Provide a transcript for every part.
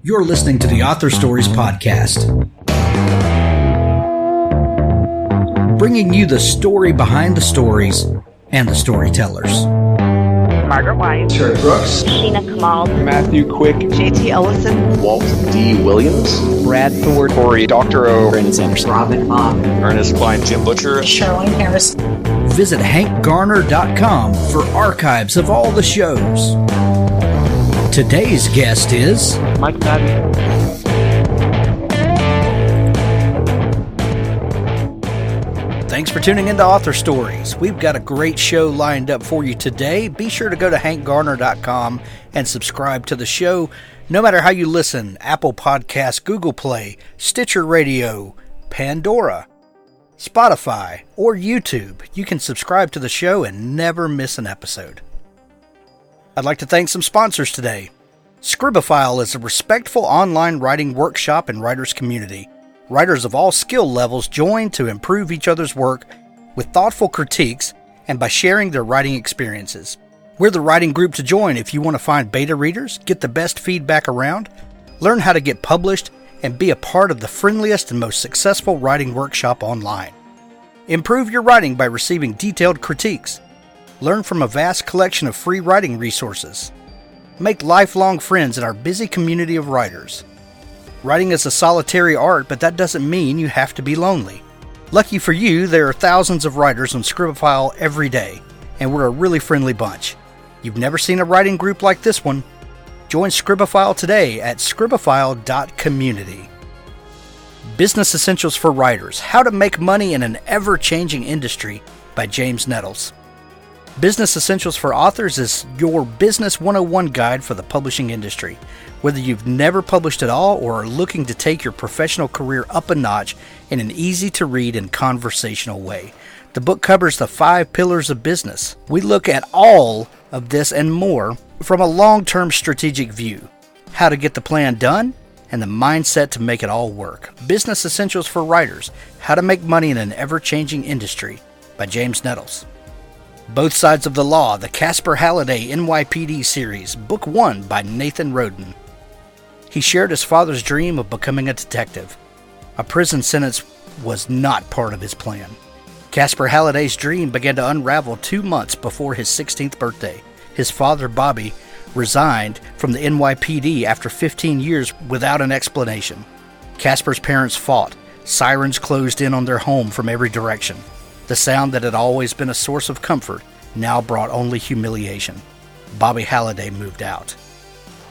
You're listening to the Author Stories Podcast, bringing you the story behind the stories and the storytellers. Margaret White, Terry Brooks, Sheena Kamal, Matthew Quick, JT Ellison, Walt D. Williams, Brad Thor, Corey, Dr. O, Brandon Sanderson, Robin Mom, Ernest Klein, Jim Butcher, Sherwin Harris. Visit hankgarner.com for archives of all the shows. Today's guest is Mike Maden. Thanks for tuning into Author Stories. We've got a great show lined up for you today. Be sure to go to hankgarner.com and subscribe to the show. No matter how you listen, Apple Podcasts, Google Play, Stitcher Radio, Pandora, Spotify, or YouTube, you can subscribe to the show and never miss an episode. I'd like to thank some sponsors today. Scribophile is a respectful online writing workshop and writers community. Writers of all skill levels join to improve each other's work with thoughtful critiques and by sharing their writing experiences. We're the writing group to join if you want to find beta readers, get the best feedback around, learn how to get published, and be a part of the friendliest and most successful writing workshop online. Improve your writing by receiving detailed critiques. Learn from a vast collection of free writing resources. Make lifelong friends in our busy community of writers. Writing is a solitary art, but that doesn't mean you have to be lonely. Lucky for you, there are thousands of writers on Scribophile every day, and we're a really friendly bunch. You've never seen a writing group like this one? Join Scribophile today at scribophile.community. Business Essentials for Writers: How to Make Money in an Ever-Changing Industry by James Nettles. Business Essentials for Authors is your Business 101 guide for the publishing industry. Whether you've never published at all or are looking to take your professional career up a notch in an easy-to-read and conversational way, the book covers the 5 pillars of business. We look at all of this and more from a long-term strategic view, how to get the plan done, and the mindset to make it all work. Business Essentials for Writers: How to Make Money in an Ever-Changing Industry by James Nettles. Both Sides of the Law: The Casper Halliday NYPD Series, Book 1 by Nathan Roden. He shared his father's dream of becoming a detective. A prison sentence was not part of his plan. Casper Halliday's dream began to unravel 2 months before his 16th birthday. His father, Bobby, resigned from the NYPD after 15 years without an explanation. Casper's parents fought. Sirens closed in on their home from every direction. The sound that had always been a source of comfort now brought only humiliation. Bobby Halliday moved out.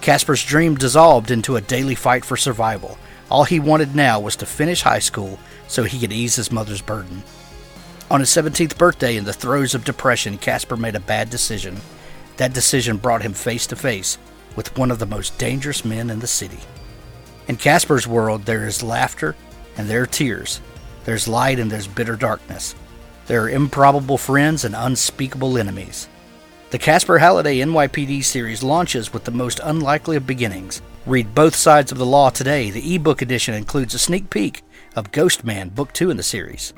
Casper's dream dissolved into a daily fight for survival. All he wanted now was to finish high school so he could ease his mother's burden. On his 17th birthday, in the throes of depression, Casper made a bad decision. That decision brought him face to face with one of the most dangerous men in the city. In Casper's world, there is laughter and there are tears. There's light and there's bitter darkness. There are improbable friends and unspeakable enemies. The Casper Halliday NYPD series launches with the most unlikely of beginnings. Read Both Sides of the Law today. The ebook edition includes a sneak peek of Ghost Man, Book 2 in the series.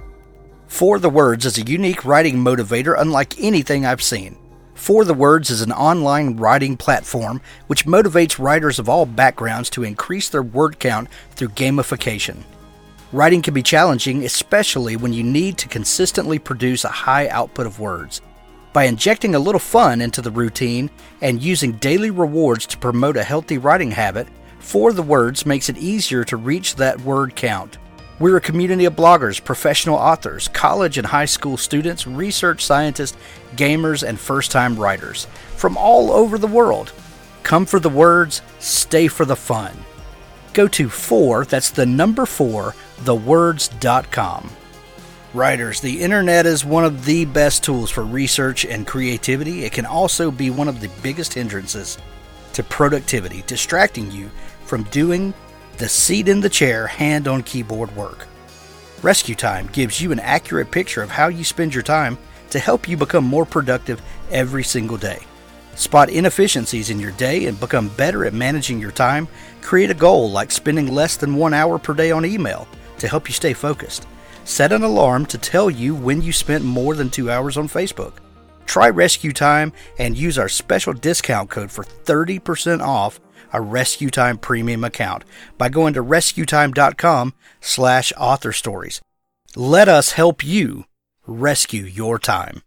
For the Words is a unique writing motivator unlike anything I've seen. For the Words is an online writing platform which motivates writers of all backgrounds to increase their word count through gamification. Writing can be challenging, especially when you need to consistently produce a high output of words. By injecting a little fun into the routine and using daily rewards to promote a healthy writing habit, For the Words makes it easier to reach that word count. We're a community of bloggers, professional authors, college and high school students, research scientists, gamers, and first-time writers from all over the world. Come for the words, stay for the fun. Go to 4, that's the number 4, thewords.com. Writers, the internet is one of the best tools for research and creativity. It can also be one of the biggest hindrances to productivity, distracting you from doing the seat in the chair, hand on keyboard work. Rescue Time gives you an accurate picture of how you spend your time to help you become more productive every single day. Spot inefficiencies in your day and become better at managing your time. Create a goal like spending less than 1 hour per day on email to help you stay focused. Set an alarm to tell you when you spent more than 2 hours on Facebook. Try Rescue Time and use our special discount code for 30% off a Rescue Time premium account by going to rescuetime.com/author stories. Let us help you rescue your time.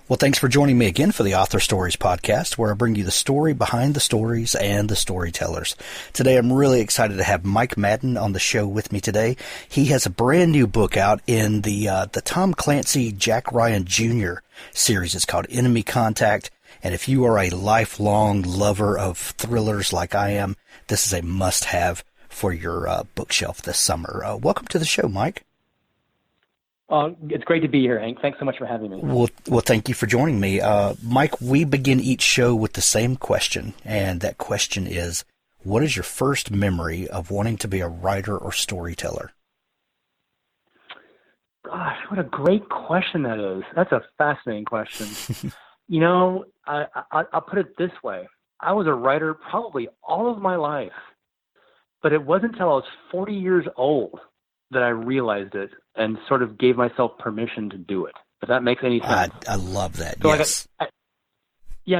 Well, thanks for joining me again for the Author Stories podcast, where I bring you the story behind the stories and the storytellers. Today, I'm really excited to have Mike Maden on the show with me today. He has a brand new book out in the Tom Clancy Jack Ryan Jr. series. It's called Enemy Contact. And if you are a lifelong lover of thrillers like I am, this is a must-have for your bookshelf this summer. Welcome to the show, Mike. It's great to be here, Hank. Thanks so much for having me. Well, thank you for joining me. Mike, we begin each show with the same question, and that question is, what is your first memory of wanting to be a writer or storyteller? Gosh, what a great question that is. That's a fascinating question. I'll put it this way. I was a writer probably all of my life, but it wasn't until I was 40 years old that I realized it and sort of gave myself permission to do it, if that makes any sense. I love that, so yes.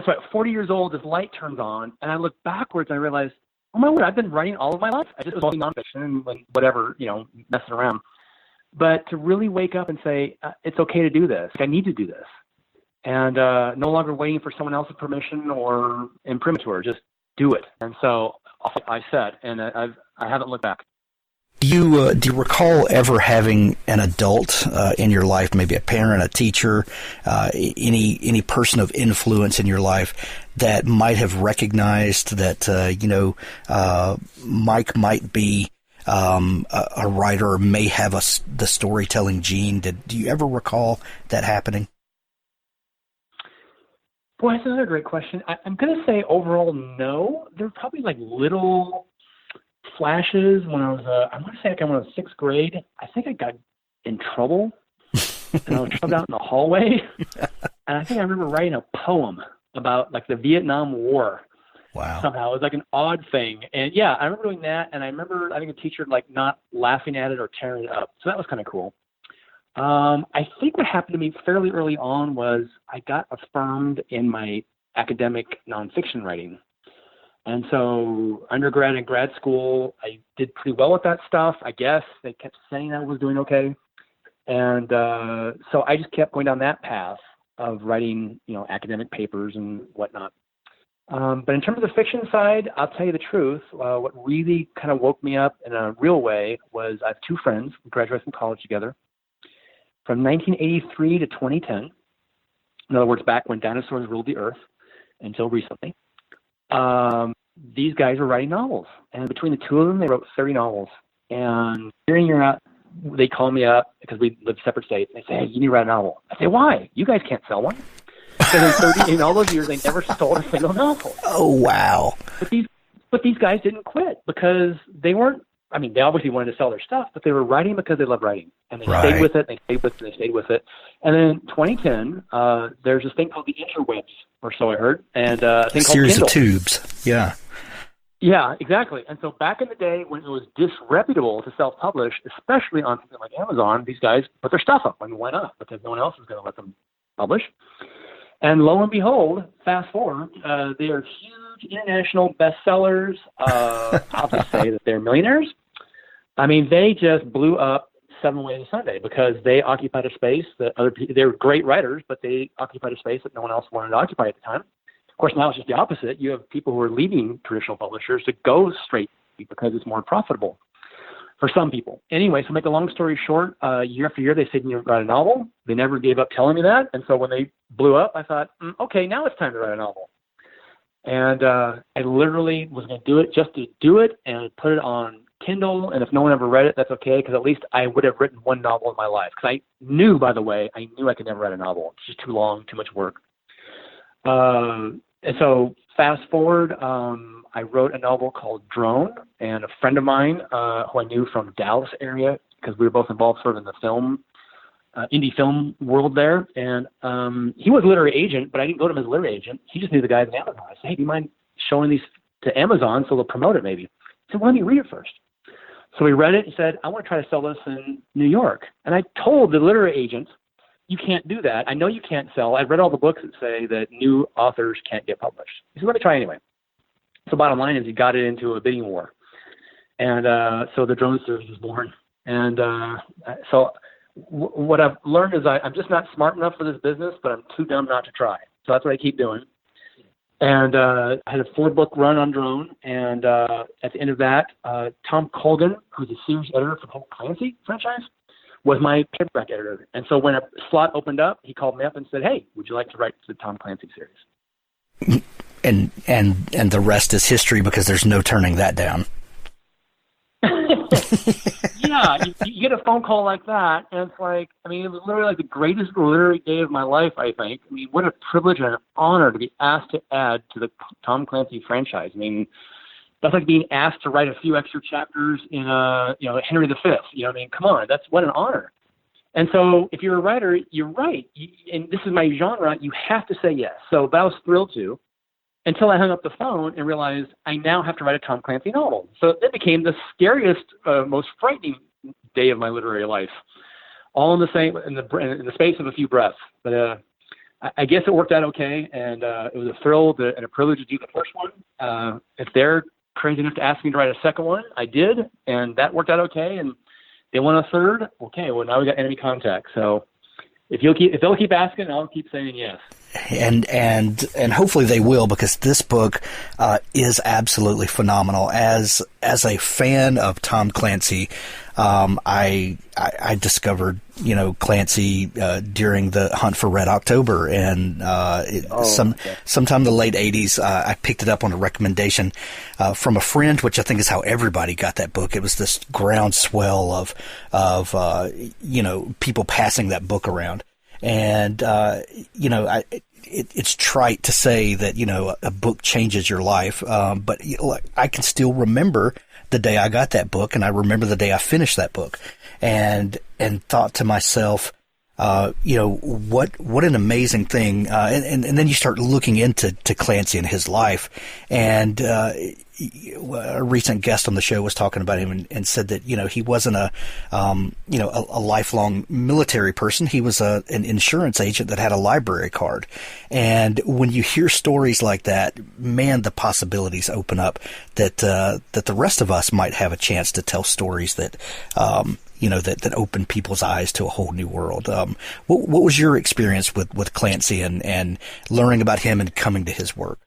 So at 40 years old, this light turns on, and I look backwards and I realize, oh my word, I've been writing all of my life. I just was all nonfiction and whatever, messing around. But to really wake up and say, it's okay to do this. I need to do this. And no longer waiting for someone else's permission or imprimatur, just do it. And so I set, and I haven't looked back. Do you recall ever having an adult in your life, maybe a parent, a teacher, any person of influence in your life that might have recognized that Mike might be a writer or may have the storytelling gene? Do you ever recall that happening? Boy, that's another great question. I'm going to say overall no. There were probably little flashes when I was, I want to say when I was sixth grade. I think I got in trouble, and I was shoved out in the hallway. And I think I remember writing a poem about the Vietnam War. Wow. Somehow. It was an odd thing. And yeah, I remember doing that, and I remember I think a teacher not laughing at it or tearing it up. So that was kind of cool. I think what happened to me fairly early on was I got affirmed in my academic nonfiction writing. And so undergrad and grad school, I did pretty well with that stuff, I guess. They kept saying I was doing okay. And so I just kept going down that path of writing, academic papers and whatnot. But in terms of the fiction side, I'll tell you the truth. What really kind of woke me up in a real way was I have two friends who graduated from college together. From 1983 to 2010, in other words, back when dinosaurs ruled the earth until recently, these guys were writing novels. And between the two of them, they wrote 30 novels. And during year out, they call me up because we lived separate states. And they say, hey, you need to write a novel. I say, why? You guys can't sell one. Because in all those years, they never sold a single novel. Oh, wow. But these guys didn't quit because they weren't, they obviously wanted to sell their stuff, but they were writing because they loved writing. And they stayed with it, they stayed with it, they stayed with it. And then in 2010, there's this thing called the interwebs, or so I heard, and a thing called series Kindle. Of tubes, yeah. Yeah, exactly. And so back in the day when it was disreputable to self-publish, especially on something like Amazon, these guys put their stuff up. Why not? Because no one else is going to let them publish. And lo and behold, fast forward, they are huge international bestsellers. I'll just say that they're millionaires. They just blew up 7 Ways to Sunday because they occupied a space that other people, they're great writers, but they occupied a space that no one else wanted to occupy at the time. Of course, now it's just the opposite. You have people who are leaving traditional publishers to go straight because it's more profitable for some people. Anyway, so make a long story short, year after year, they said, you write a novel. They never gave up telling me that. And so when they blew up, I thought, okay, now it's time to write a novel. And I literally was going to do it just to do it and put it on Kindle. And if no one ever read it, that's okay, because at least I would have written one novel in my life. Because I knew I could never write a novel. It's just too long, too much work. And so fast forward, I wrote a novel called Drone, and a friend of mine who I knew from Dallas area, because we were both involved sort of in the film, indie film world there. And he was a literary agent, but I didn't go to him as a literary agent. He just knew the guys at Amazon. I said, hey, do you mind showing these to Amazon so they'll promote it maybe? He said, well, let me read it first. So we read it and said, I want to try to sell this in New York. And I told the literary agent you can't do that. I know you can't sell. I've read all the books that say that new authors can't get published. He said, let me try anyway. So bottom line is he got it into a bidding war. And so the drone series was born. And so what I've learned is I'm just not smart enough for this business, but I'm too dumb not to try. So that's what I keep doing. And I had a 4-book run on drone. And at the end of that, Tom Colgan, who's a series editor for the whole Clancy franchise, was my paperback editor. And so when a slot opened up, he called me up and said, hey, would you like to write the Tom Clancy series? And the rest is history, because there's no turning that down. Yeah, you get a phone call like that, and it's like, I mean, it was literally like the greatest literary day of my life, I think. I mean, what a privilege and an honor to be asked to add to the Tom Clancy franchise. I mean, that's like being asked to write a few extra chapters in Henry V. You know what I mean? Come on, that's what an honor. And so if you're a writer, you're right. And this is my genre, you have to say yes. So I was thrilled to, until I hung up the phone and realized I now have to write a Tom Clancy novel. So it became the scariest, most frightening day of my literary life, all in the space of a few breaths. But I guess it worked out okay, and it was a thrill and a privilege to do the first one. If they're crazy enough to ask me to write a second one, I did, and that worked out okay. And they want a third. Okay, well now we got enemy contact. So if they'll keep asking, I'll keep saying yes. And hopefully they will, because this book is absolutely phenomenal. As a fan of Tom Clancy, I discovered Clancy during the hunt for Red October, and sometime in the late '80s, I picked it up on a recommendation from a friend, which I think is how everybody got that book. It was this groundswell of people passing that book around. And, it's trite to say that, a book changes your life. But I can still remember the day I got that book, and I remember the day I finished that book, and thought to myself, what an amazing thing. And then you start looking into Clancy and his life, and, a recent guest on the show was talking about him and said that, he wasn't a lifelong military person. He was an insurance agent that had a library card. And when you hear stories like that, man, the possibilities open up that the rest of us might have a chance to tell stories that, that open people's eyes to a whole new world. What was your experience with Clancy and learning about him and coming to his work?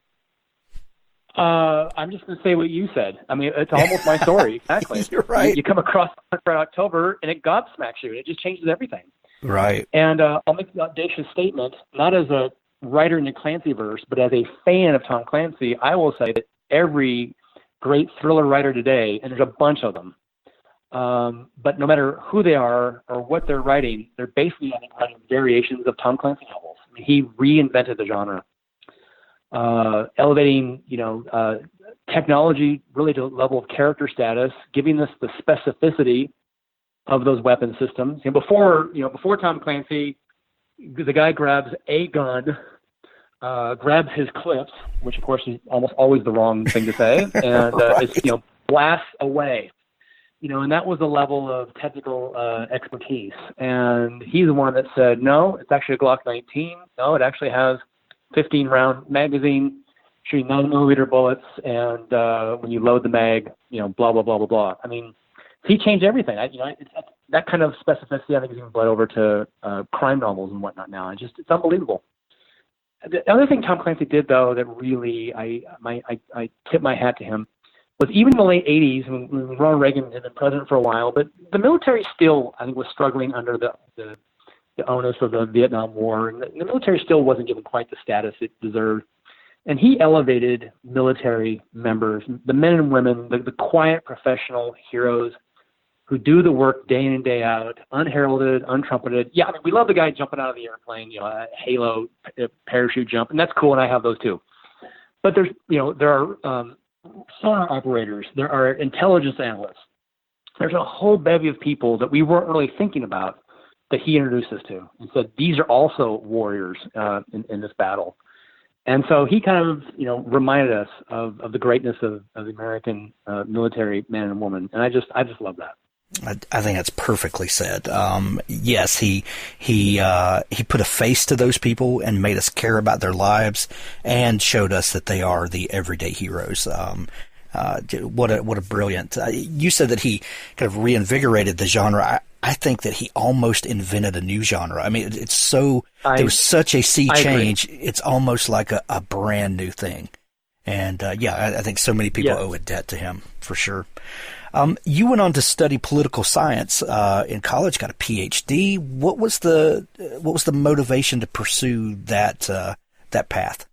I'm just going to say what you said. I mean, it's almost my story. Exactly. You're right. You come across Red October, and it gobsmacks you, and it just changes everything. Right. And I'll make the audacious statement, not as a writer in the Clancyverse, but as a fan of Tom Clancy, I will say that every great thriller writer today, and there's a bunch of them, but no matter who they are or what they're writing, they're basically writing variations of Tom Clancy novels. I mean, he reinvented the genre. Elevating, technology really to the level of character status, giving us the specificity of those weapon systems. Before Tom Clancy, the guy grabs a gun, grabs his clips, which of course is almost always the wrong thing to say, and blasts away. And that was the level of technical expertise. And he's the one that said, no, it's actually a Glock 19. No, it actually has 15-round magazine, shooting 9mm bullets, and when you load the mag, blah, blah, blah, blah, blah. I mean, he changed everything. That kind of specificity, I think, has even bled over to crime novels and whatnot now. It's unbelievable. The other thing Tom Clancy did, though, that really I tip my hat to him, was even in the late 80s, when Ronald Reagan had been president for a while, but the military still, I think, was struggling under the onus of the Vietnam War, and the military still wasn't given quite the status it deserved. And he elevated military members, the men and women, the quiet professional heroes who do the work day in and day out, unheralded, untrumpeted. Yeah, I mean, we love the guy jumping out of the airplane, a halo, parachute jump, and that's cool, and I have those too. But there are sonar operators, there are intelligence analysts. There's a whole bevy of people that we weren't really thinking about that he introduced us to, and said these are also warriors in this battle. And so he kind of, reminded us of the greatness of the American military man and woman, and I just love that. I think that's perfectly said. Yes, he put a face to those people and made us care about their lives and showed us that they are the everyday heroes. What a brilliant. You said that he kind of reinvigorated the genre. I think that he almost invented a new genre. I mean, it's so there was such a sea change. Agree. It's almost like a brand new thing. And I think so many people owe a debt to him for sure. You went on to study political science in college, got a PhD. What was the motivation to pursue that path?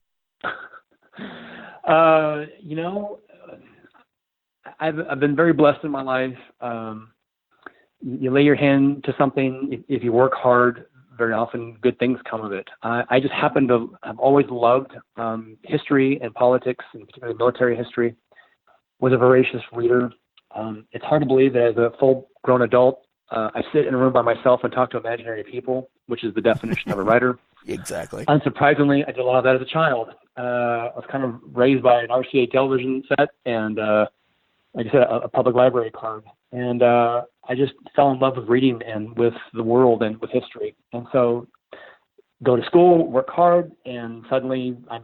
I've been very blessed in my life. You lay your hand to something. If you work hard, very often good things come of it. I just happen to. I've always loved history and politics, and particularly military history. Was a voracious reader. It's hard to believe that as a full-grown adult, I sit in a room by myself and talk to imaginary people, which is the definition of a writer. Exactly. Unsurprisingly, I did a lot of that as a child. I was kind of raised by an RCA television set and, like I said, a public library card. And I just fell in love with reading and with the world and with history. And so go to school, work hard, and suddenly I'm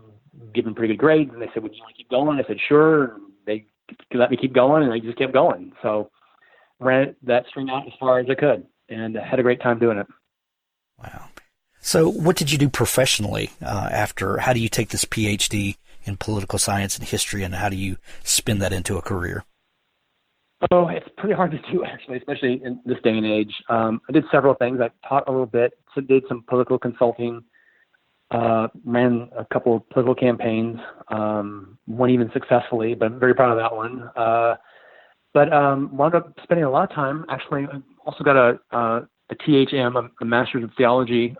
given pretty good grades. And they said, would you want to keep going? I said, sure. And they let me keep going, and I just kept going. So ran that string out as far as I could, and had a great time doing it. Wow. So what did you do professionally after? How do you take this PhD in political science and history, and how do you spin that into a career? Oh, it's pretty hard to do, actually, especially in this day and age. I did several things. I taught a little bit, so did some political consulting, ran a couple of political campaigns, one even successfully, but I'm very proud of that one. But wound up spending a lot of time. Actually, I also got a THM, a Master's of Theology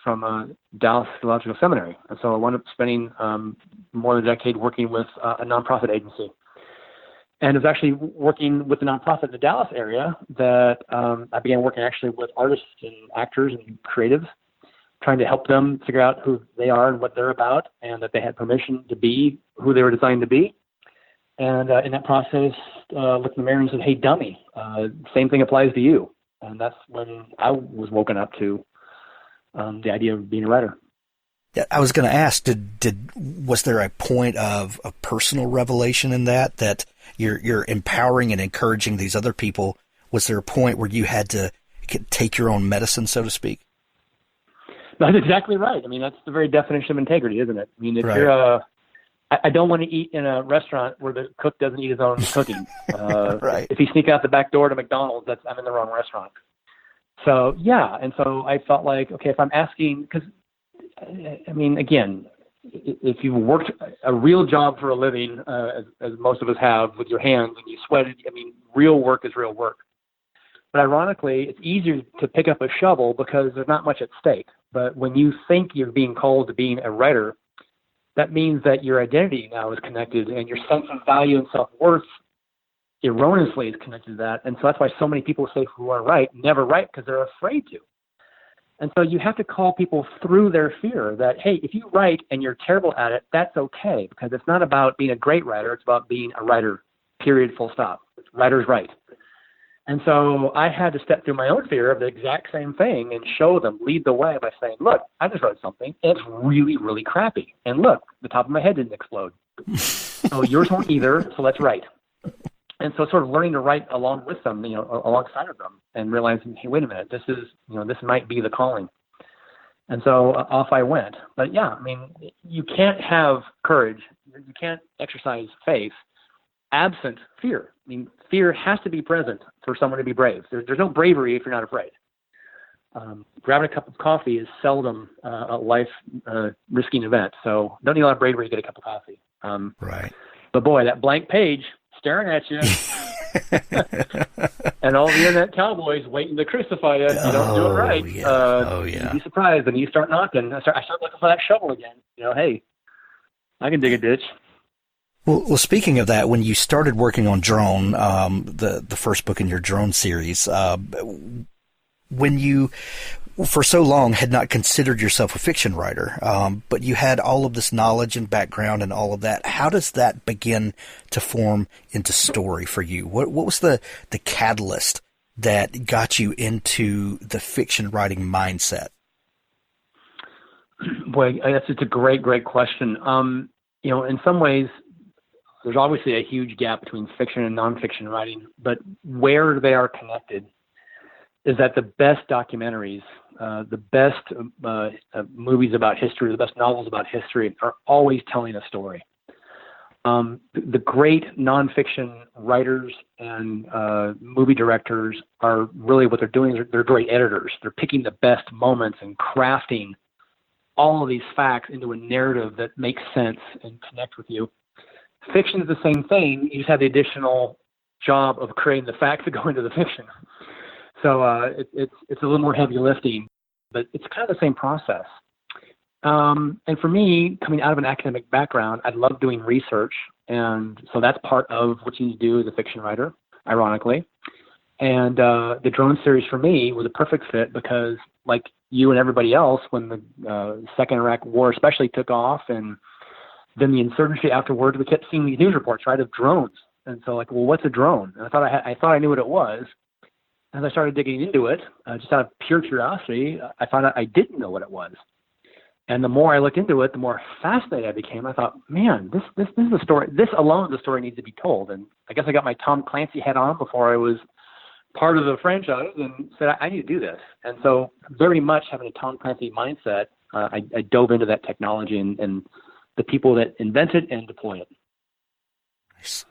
from Dallas Theological Seminary. And so I wound up spending more than a decade working with a nonprofit agency. And it was actually working with the nonprofit in the Dallas area that I began working actually with artists and actors and creatives, trying to help them figure out who they are and what they're about, and that they had permission to be who they were designed to be. And in that process, looked in the mirror and said, hey, dummy, same thing applies to you. And that's when I was woken up to the idea of being a writer. Yeah, I was going to ask, was there a point of a personal revelation in that you're empowering and encouraging these other people? Was there a point where you had to take your own medicine, so to speak? That's exactly right. I mean, that's the very definition of integrity, isn't it? I mean, if you're I don't want to eat in a restaurant where the cook doesn't eat his own cooking. Right. If you sneak out the back door to McDonald's, I'm in the wrong restaurant. So, yeah. And so I felt like, okay, if I'm asking, because, I mean, again, if you've worked a real job for a living, as most of us have with your hands and you sweated, I mean, real work is real work. But ironically, it's easier to pick up a shovel because there's not much at stake. But when you think you're being called to being a writer, that means that your identity now is connected and your sense of value and self-worth erroneously is connected to that. And so that's why so many people say who want to write never write because they're afraid to. And so you have to call people through their fear that, hey, if you write and you're terrible at it, that's okay, because it's not about being a great writer. It's about being a writer, period, full stop. Writers write. And so I had to step through my own fear of the exact same thing and show them, lead the way by saying, look, I just wrote something, and it's really, really crappy. And look, the top of my head didn't explode. So yours won't either, so let's write. And so sort of learning to write along with them, alongside of them, and realizing, hey, wait a minute, this might be the calling. And so off I went. But yeah, I mean, you can't have courage, you can't exercise faith absent fear. I mean, fear has to be present for someone to be brave. There's no bravery if you're not afraid. Grabbing a cup of coffee is seldom a life-risking event. So don't need a lot of bravery to get a cup of coffee. Right. But boy, that blank page staring at you and all the internet cowboys waiting to crucify you. You don't do it right. Yeah. You'd be surprised. And you start knocking. I start looking for that shovel again. Hey, I can dig a ditch. Well, speaking of that, when you started working on Drone, the first book in your Drone series, when you, for so long, had not considered yourself a fiction writer, but you had all of this knowledge and background and all of that, how does that begin to form into story for you? What was the catalyst that got you into the fiction writing mindset? Boy, that's just a great question. In some ways, there's obviously a huge gap between fiction and nonfiction writing, but where they are connected is that the best documentaries, the best movies about history, the best novels about history are always telling a story. The great nonfiction writers and movie directors are really what they're doing. They're great editors. They're picking the best moments and crafting all of these facts into a narrative that makes sense and connect with you. Fiction is the same thing. You just have the additional job of creating the facts that go into the fiction. So it's a little more heavy lifting, but it's kind of the same process. And for me, coming out of an academic background, I love doing research. And so that's part of what you need to do as a fiction writer, ironically. And the drone series for me was a perfect fit because, like you and everybody else, when the Second Iraq War especially took off, and then the insurgency afterwards, we kept seeing these news reports, right, of drones. And so, like, well, what's a drone? And I thought I knew what it was. As I started digging into it, just out of pure curiosity, I found out I didn't know what it was. And the more I looked into it, the more fascinated I became. I thought, man, this is a story. This alone, the story needs to be told. And I guess I got my Tom Clancy hat on before I was part of the franchise and said, I need to do this. And so very much having a Tom Clancy mindset, I dove into that technology and the people that invent it and deploy it. Nice.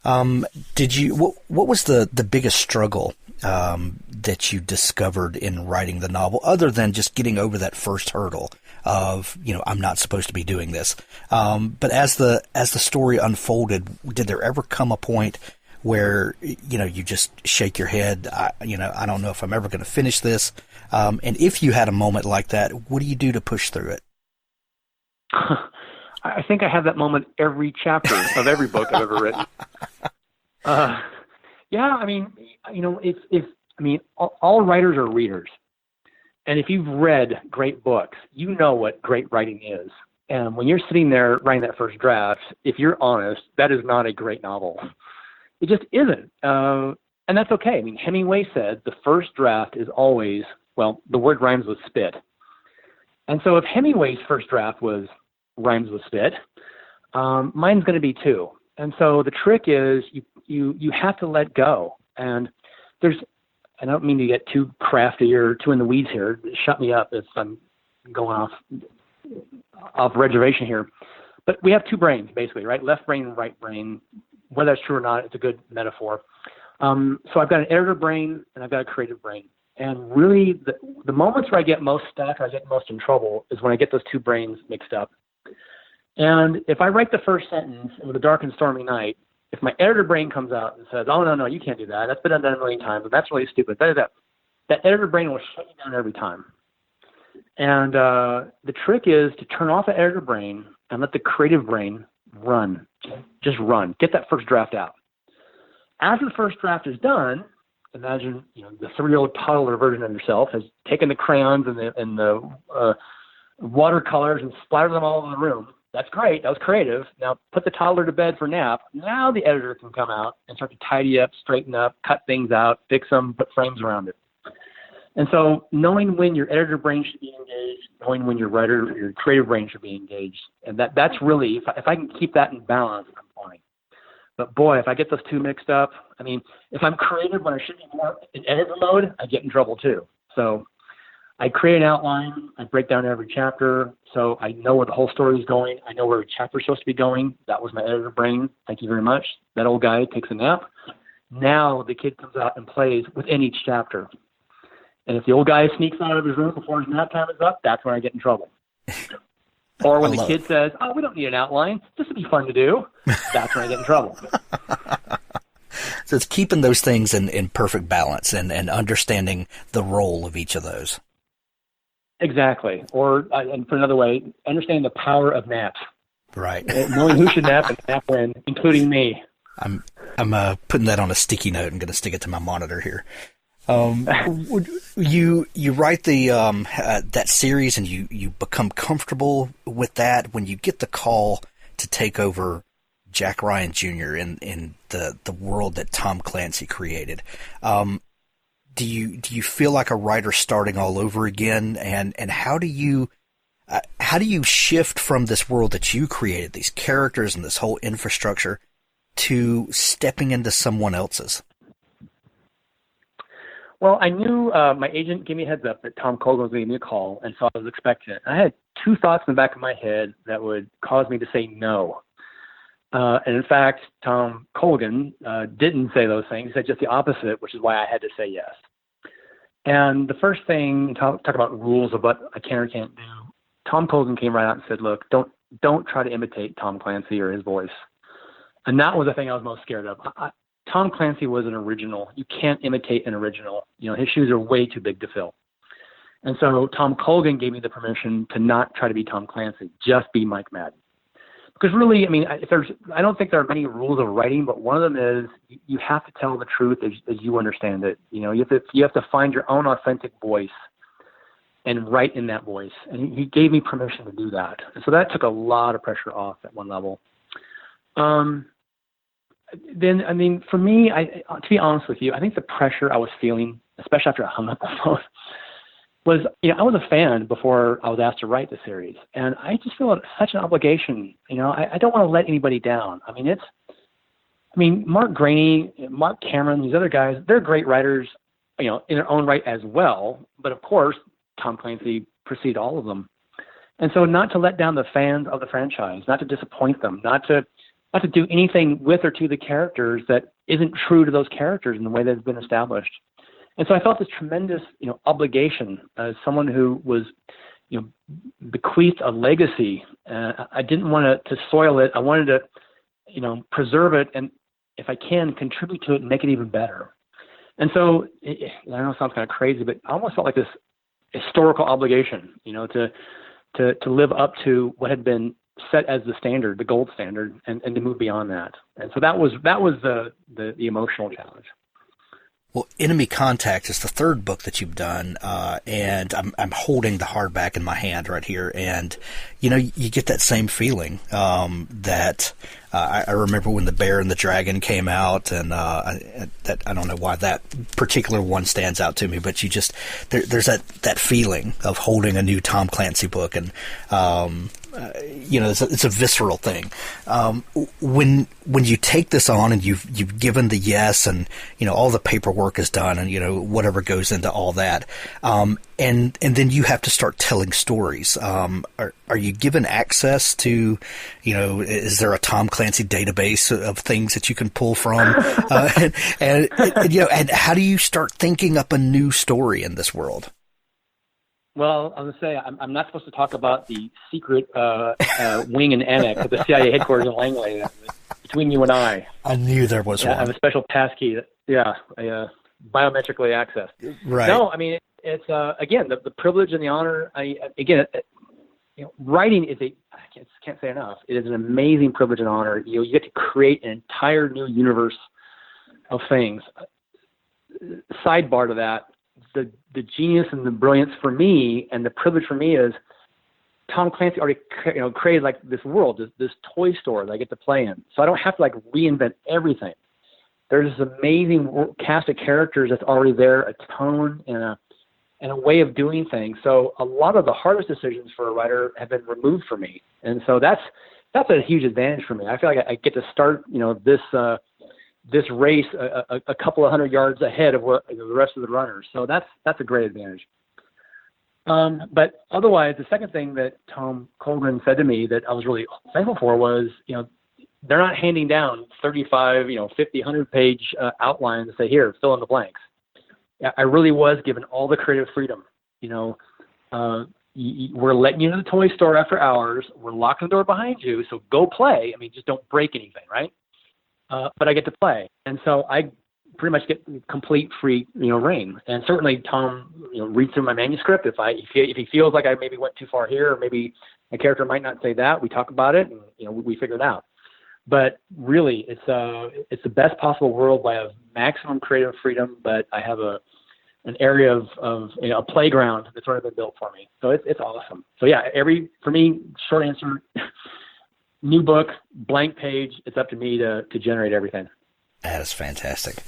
What was the biggest struggle that you discovered in writing the novel, other than just getting over that first hurdle of, I'm not supposed to be doing this? But as the story unfolded, did there ever come a point where, you just shake your head, I don't know if I'm ever going to finish this? And if you had a moment like that, what do you do to push through it? I think I have that moment every chapter of every book I've ever written. All writers are readers. And if you've read great books, you know what great writing is. And when you're sitting there writing that first draft, if you're honest, that is not a great novel. It just isn't. And that's okay. I mean, Hemingway said the first draft is always, the word rhymes with spit. And so if Hemingway's first draft rhymes with spit, mine's going to be too. And so the trick is you have to let go. And I don't mean to get too crafty or too in the weeds here. Shut me up if I'm going off reservation here. But we have two brains, basically, right? Left brain and right brain. Whether that's true or not, it's a good metaphor. So I've got an editor brain and I've got a creative brain. And really, the moments where I get most stuck, or I get most in trouble, is when I get those two brains mixed up. And if I write the first sentence with a dark and stormy night, if my editor brain comes out and says, oh, no, you can't do that. That's been done a million times, and that's really stupid. That editor brain will shut you down every time. And the trick is to turn off the editor brain and let the creative brain run. Just run. Get that first draft out. After the first draft is done, imagine the 3-year-old toddler version of yourself has taken the crayons and the watercolors and splattered them all over the room. That's great. That was creative. Now put the toddler to bed for nap. Now the editor can come out and start to tidy up, straighten up, cut things out, fix them, put frames around it. And so knowing when your editor brain should be engaged, knowing when your creative brain should be engaged, and that's really, if I can keep that in balance, I'm fine. But boy, if I get those two mixed up, if I'm creative when I should be more in editor mode, I get in trouble too. So I create an outline. I break down every chapter, so I know where the whole story is going. I know where a chapter is supposed to be going. That was my editor brain. Thank you very much. That old guy takes a nap. Now the kid comes out and plays within each chapter. And if the old guy sneaks out of his room before his nap time is up, that's when I get in trouble. Or when the kid says, oh, we don't need an outline. This would be fun to do. That's when I get in trouble. So it's keeping those things in perfect balance and understanding the role of each of those. Exactly. Or, and for another way, understanding the power of naps. Right. Knowing who should nap and nap when, including me. I'm putting that on a sticky note and going to stick it to my monitor here. You write that series and you become comfortable with that when you get the call to take over Jack Ryan Jr. in the world that Tom Clancy created. do you feel like a writer starting all over again? And how do you shift from this world that you created, these characters and this whole infrastructure, to stepping into someone else's? Well, I knew my agent gave me a heads up that Tom Colgan was going to give me a call, and so I was expecting it. I had two thoughts in the back of my head that would cause me to say no. And in fact, Tom Colgan didn't say those things. He said just the opposite, which is why I had to say yes. And the first thing, talk about rules of what I can or can't do, Tom Colgan came right out and said, look, don't try to imitate Tom Clancy or his voice. And that was the thing I was most scared of. Tom Clancy was an original. You can't imitate an original. His shoes are way too big to fill. And so Tom Colgan gave me the permission to not try to be Tom Clancy, just be Mike Maden. Because really, I mean, I don't think there are many rules of writing, but one of them is you have to tell the truth as you understand it. You have to find your own authentic voice and write in that voice. And he gave me permission to do that. And so that took a lot of pressure off at one level. Then, I mean, for me, to be honest with you, I think the pressure I was feeling, especially after I hung up the phone, was, I was a fan before I was asked to write the series. And I just feel such an obligation. I don't want to let anybody down. I mean, Mark Graney, Mark Cameron, these other guys, they're great writers, in their own right as well. But of course, Tom Clancy preceded all of them. And so not to let down the fans of the franchise, not to disappoint them, not to do anything with or to the characters that isn't true to those characters in the way they've been established. And so I felt this tremendous, obligation as someone who was, bequeathed a legacy. I didn't want to soil it. I wanted to, preserve it, and if I can, contribute to it and make it even better. And so I know it sounds kind of crazy, but I almost felt like this historical obligation, to live up to what had been set as the standard, the gold standard, and to move beyond that. And so that was the emotional challenge. Well, Enemy Contact is the third book that you've done, and I'm holding the hardback in my hand right here, and you get that same feeling that I remember when The Bear and the Dragon came out, and I don't know why that particular one stands out to me, but there's that feeling of holding a new Tom Clancy book, and it's a visceral thing. When you take this on and you've given the yes, and all the paperwork is done, and whatever goes into all that, and then you have to start telling stories. Are you given access to, is there a Tom Clancy database of things that you can pull from, and how do you start thinking up a new story in this world? Well, I was going to say, I'm not supposed to talk about the secret wing and annex of the CIA headquarters in Langley between you and I. I knew there was one. I have a special passkey biometrically accessed. Right. No, I mean, it's, again, the privilege and the honor. Writing is I can't say enough. It is an amazing privilege and honor. You get to create an entire new universe of things. Sidebar to that, the genius and the brilliance for me, and the privilege for me, is Tom Clancy already created like this world, this toy store that I get to play in. So I don't have to reinvent everything. There's this amazing cast of characters that's already there, a tone and a way of doing things. So a lot of the hardest decisions for a writer have been removed from me, and so that's a huge advantage for me. I feel like I get to start this race a couple of 100 yards ahead of the rest of the runners. So that's a great advantage. But otherwise, the second thing that Tom Colgan said to me that I was really thankful for was, they're not handing down 35, 50, 100-page outlines and say, here, fill in the blanks. I really was given all the creative freedom. We're letting you into the toy store after hours. We're locking the door behind you, so go play. I mean, just don't break anything, right? But I get to play. And so I pretty much get complete free, reign. And certainly Tom, reads through my manuscript. If he feels like I maybe went too far here, or maybe a character might not say that, we talk about it, and, we figure it out. But really, it's the best possible world where I have maximum creative freedom, but I have an area of a playground that's already been built for me. So it's awesome. So yeah, for me, short answer, new book, blank page. It's up to me to generate everything. That is fantastic.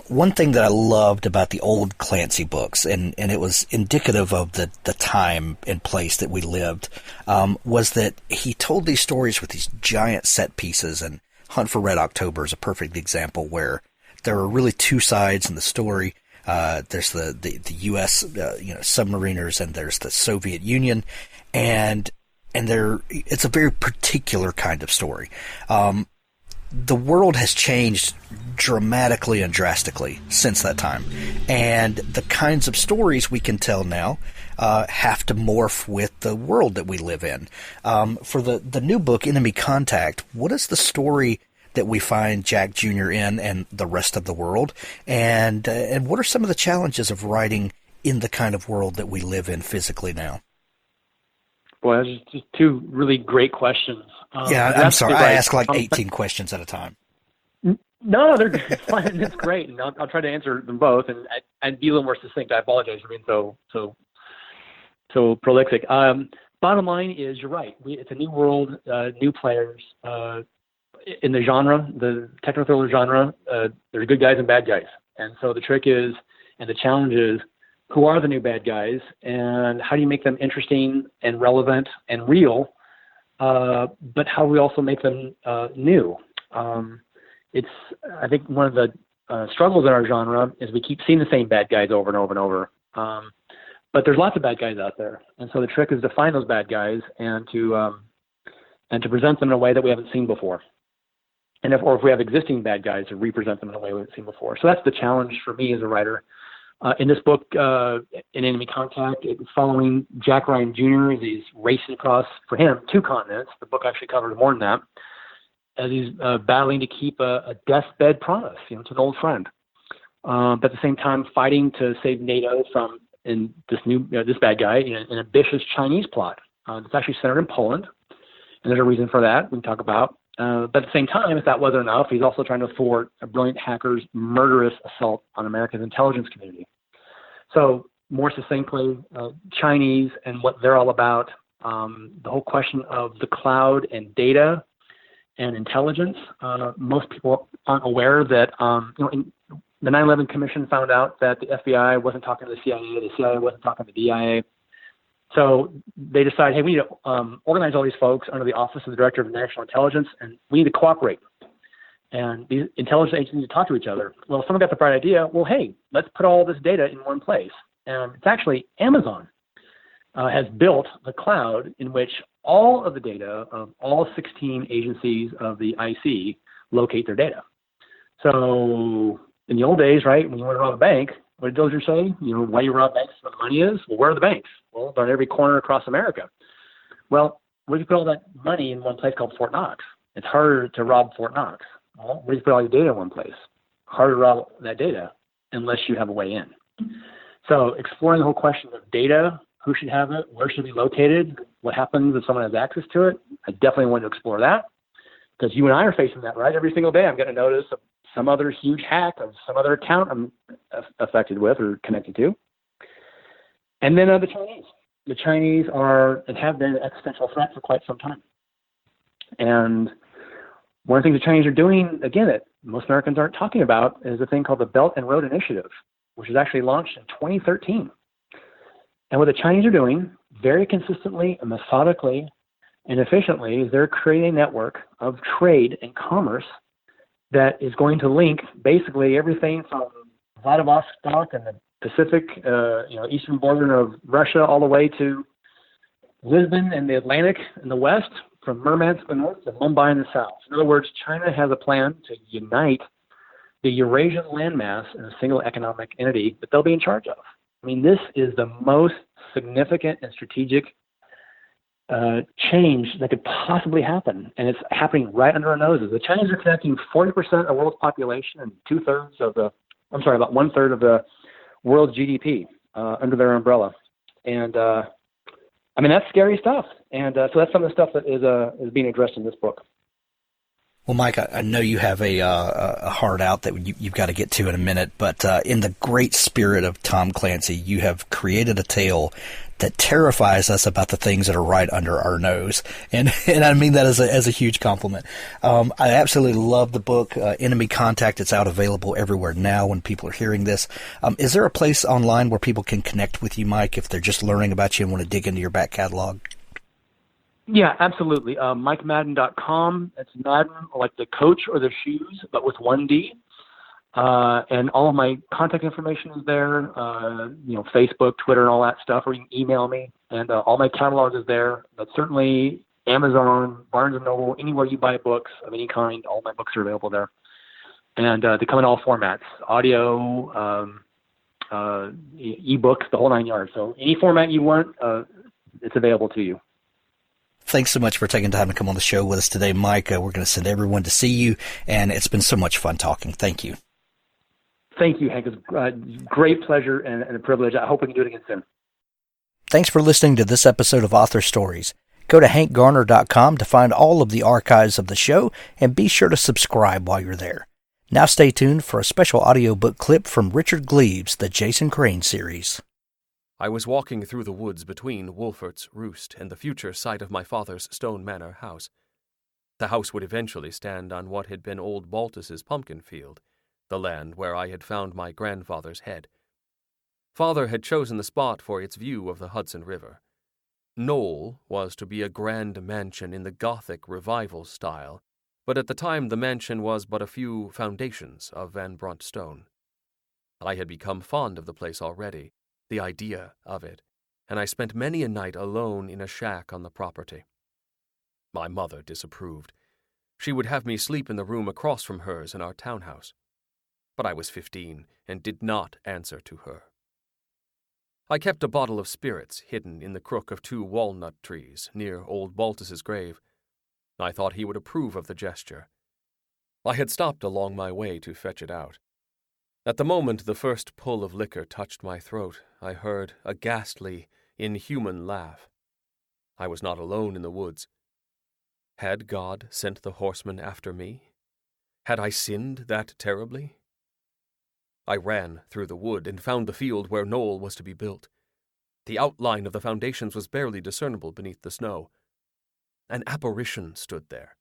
One thing that I loved about the old Clancy books, and it was indicative of the time and place that we lived, was that he told these stories with these giant set pieces, and Hunt for Red October is a perfect example where there are really two sides in the story. There's the U.S. Submariners, and there's the Soviet Union, and it's a very particular kind of story. The world has changed dramatically and drastically since that time, and the kinds of stories we can tell now have to morph with the world that we live in. For the new book, Enemy Contact, what is the story that we find Jack Jr. in and the rest of the world, and what are some of the challenges of writing in the kind of world that we live in physically now? Boy, that's just two really great questions. I'm sorry. I ask like 18 questions at a time. No, they're fine. It's great, and I'll try to answer them both, and I'd be a little more succinct. I apologize for being so prolific. Bottom line is, you're right. It's a new world, new players. In the genre, the techno thriller genre, there's good guys and bad guys, and so the trick is, and the challenge is, who are the new bad guys, and how do you make them interesting and relevant and real? But how do we also make them new? It's, I think, one of the struggles in our genre is we keep seeing the same bad guys over and over and over. But there's lots of bad guys out there, and so the trick is to find those bad guys and to present them in a way that we haven't seen before. And if we have existing bad guys, to represent them in a way we haven't seen before. So that's the challenge for me as a writer. In this book, In Enemy Contact, it's following Jack Ryan Jr. as he's racing across, for him, 2 continents. The book actually covers more than that, as he's battling to keep a deathbed promise, to an old friend. But at the same time, fighting to save NATO from this bad guy in an ambitious Chinese plot. It's actually centered in Poland, and there's a reason for that we can talk about. But at the same time, if that wasn't enough, he's also trying to thwart a brilliant hacker's murderous assault on America's intelligence community. So more succinctly, Chinese and what they're all about, the whole question of the cloud and data and intelligence. Most people aren't aware that the 9/11 Commission found out that the FBI wasn't talking to the CIA wasn't talking to the DIA. So they decide, hey, we need to organize all these folks under the Office of the Director of National Intelligence, and we need to cooperate. And these intelligence agencies need to talk to each other. Well, someone got the bright idea, well, hey, let's put all this data in one place. And it's actually Amazon has built the cloud in which all of the data of all 16 agencies of the IC locate their data. So in the old days, right, when you want to rob a bank, what did Dozier say? Why you rob banks, where the money is? Well, where are the banks? Well, they're on every corner across America. Well, where do you put all that money in one place called Fort Knox? It's harder to rob Fort Knox. Well, where do you put all your data in one place? Harder to rob that data unless you have a way in. So exploring the whole question of data, who should have it, where should it be located, what happens if someone has access to it, I definitely want to explore that, because you and I are facing that, right? Every single day I'm getting a notice of some other huge hack of some other account I'm affected with or connected to. And then the Chinese. The Chinese are and have been an existential threat for quite some time. And one of the things the Chinese are doing, again, that most Americans aren't talking about, is a thing called the Belt and Road Initiative, which was actually launched in 2013. And what the Chinese are doing, very consistently and methodically and efficiently, is they're creating a network of trade and commerce that is going to link basically everything from Vladivostok and the Pacific, eastern border of Russia, all the way to Lisbon and the Atlantic in the west, from Murmansk in the north to Mumbai in the south. In other words, China has a plan to unite the Eurasian landmass in a single economic entity that they'll be in charge of. I mean, this is the most significant and strategic change that could possibly happen, and it's happening right under our noses. The Chinese are connecting 40% of the world's population and about 1/3 of the world's GDP under their umbrella. And that's scary stuff. And so that's some of the stuff that is being addressed in this book. Well, Mike, I know you have a hard out that you've got to get to in a minute, but in the great spirit of Tom Clancy, you have created a tale that terrifies us about the things that are right under our nose. And I mean that as a huge compliment. I absolutely love the book, Enemy Contact. It's out available everywhere now when people are hearing this. Is there a place online where people can connect with you, Mike, if they're just learning about you and want to dig into your back catalog? Yeah, absolutely. MikeMaden.com. It's Maden, like the coach or the shoes, but with one D. And all of my contact information is there, Facebook, Twitter, and all that stuff, or you can email me. And all my catalog is there. But certainly Amazon, Barnes & Noble, anywhere you buy books of any kind, all my books are available there. And they come in all formats, audio, ebooks, the whole 9 yards. So any format you want, it's available to you. Thanks so much for taking time to come on the show with us today, Mike. We're going to send everyone to see you, and it's been so much fun talking. Thank you. Thank you, Hank. It's a great pleasure and a privilege. I hope we can do it again soon. Thanks for listening to this episode of Author Stories. Go to hankgarner.com to find all of the archives of the show, and be sure to subscribe while you're there. Now stay tuned for a special audiobook clip from Richard Gleaves, the Jason Crane series. I was walking through the woods between Wolfert's Roost and the future site of my father's Stone Manor house. The house would eventually stand on what had been old Baltus's pumpkin field, the land where I had found my grandfather's head. Father had chosen the spot for its view of the Hudson River. Knoll was to be a grand mansion in the Gothic Revival style, but at the time the mansion was but a few foundations of Van Brunt stone. I had become fond of the place already, the idea of it, and I spent many a night alone in a shack on the property. My mother disapproved. She would have me sleep in the room across from hers in our townhouse. But I was 15 and did not answer to her. I kept a bottle of spirits hidden in the crook of 2 walnut trees near old Baltus's grave. I thought he would approve of the gesture. I had stopped along my way to fetch it out. At the moment the first pull of liquor touched my throat, I heard a ghastly, inhuman laugh. I was not alone in the woods. Had God sent the horseman after me? Had I sinned that terribly? I ran through the wood and found the field where Knoll was to be built. The outline of the foundations was barely discernible beneath the snow. An apparition stood there.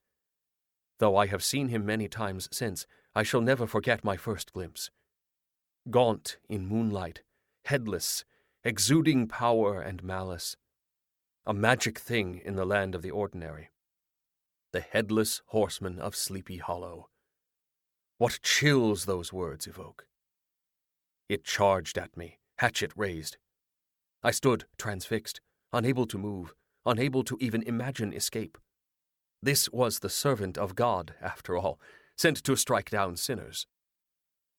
Though I have seen him many times since, I shall never forget my first glimpse. Gaunt in moonlight, headless, exuding power and malice. A magic thing in the land of the ordinary. The headless horseman of Sleepy Hollow. What chills those words evoke. It charged at me, hatchet raised. I stood transfixed, unable to move, unable to even imagine escape. This was the servant of God, after all, sent to strike down sinners.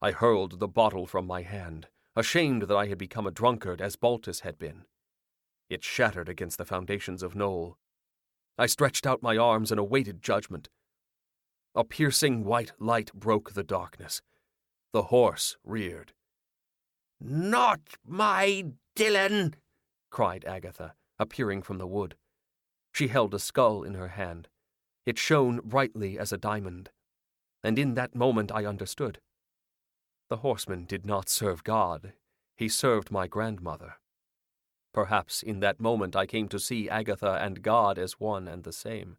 I hurled the bottle from my hand, ashamed that I had become a drunkard as Baltus had been. It shattered against the foundations of Knoll. I stretched out my arms and awaited judgment. A piercing white light broke the darkness. The horse reared. "Not my Dillon!" cried Agatha, appearing from the wood. She held a skull in her hand. It shone brightly as a diamond. And in that moment I understood. The horseman did not serve God. He served my grandmother. Perhaps in that moment I came to see Agatha and God as one and the same.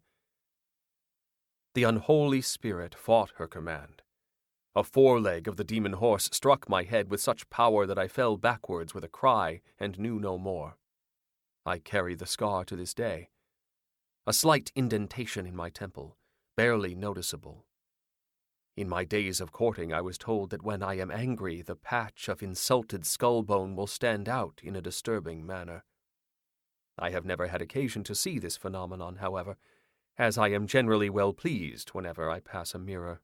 The unholy spirit fought her command. A foreleg of the demon horse struck my head with such power that I fell backwards with a cry and knew no more. I carry the scar to this day. A slight indentation in my temple, barely noticeable. In my days of courting I was told that when I am angry the patch of insulted skull bone will stand out in a disturbing manner. I have never had occasion to see this phenomenon, however, as I am generally well pleased whenever I pass a mirror.